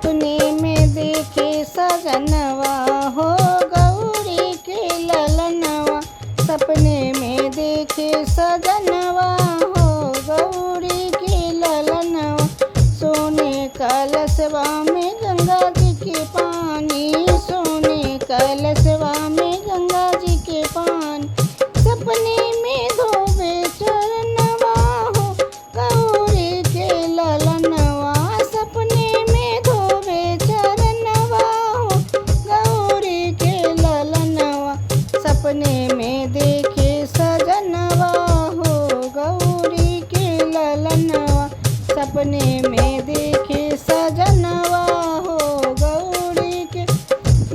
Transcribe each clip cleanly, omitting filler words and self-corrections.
सपने में देखे सजनवा हो गौरी के ललनवा। सपने में देखे सजनवा हो गौरी के ललनवा। सोने कलशवा में गंगा जी के पानी, सोने कलशवा में गंगा जी के पानी। सपने में धोबे चरणवा हो गौरी के ललनवा। सपने में धोबे चरणवा हो गौरी के ललनवा। सपने में देखे सजनवा हो गौरी के ललनवा। सपने में देखे सजनवा हो गौरी के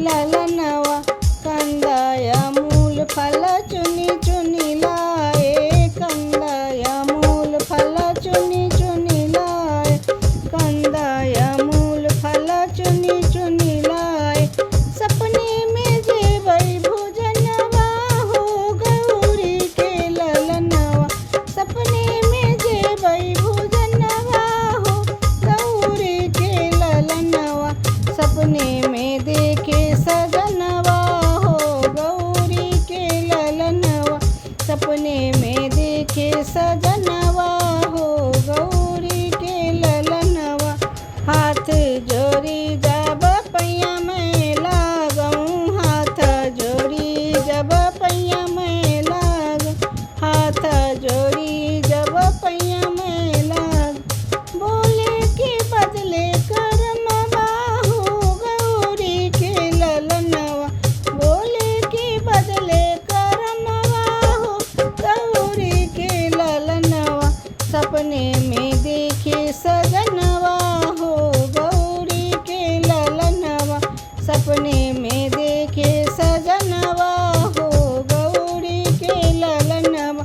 ललनवा। कंदाया मूल फल चुनी चुनी लाए, कंदाया मूल फल चुनी चुनी लाए, कंदाया मूल फल चुनी चुनी लाए। सपने में जेबई भोजनवा हो गौरी के ललनवा। सपने में जेबई भोजनवा हो गौरी के ललनवा। सपने में देखे सजनवा हो गौरी के ललनवा। सपने में देखे सजनवा हो गौरी के ललनवा। हाथ जोड़ी जब पैया में लागऊं, हाथ जोड़ी जब पैया में लाग, हाथ जोड़ी जब पैया में लाग। बोले के बदले करमवा हो गौरी के ललनवा। बोले के बदले करमवा हो गौरी के ललनवा। सपने में देखे सजनवा हो गौरी के ललनवा। सपने में देखे सजनवा हो गौरी के ललनवा।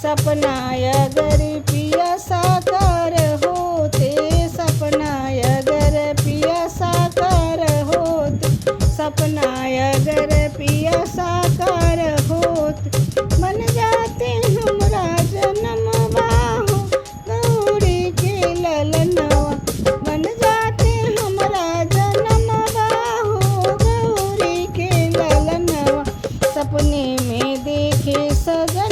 सपना अगर पिया साकार होते, सपना अगर पिया साकार होते, सपना अगर पिया साकार होते। बन जाते हमरा जनमवा हो गौरी के ललनवा। बन जाते हमरा जनमवा हो गौरी के ललनवा। सपने में देखे सजन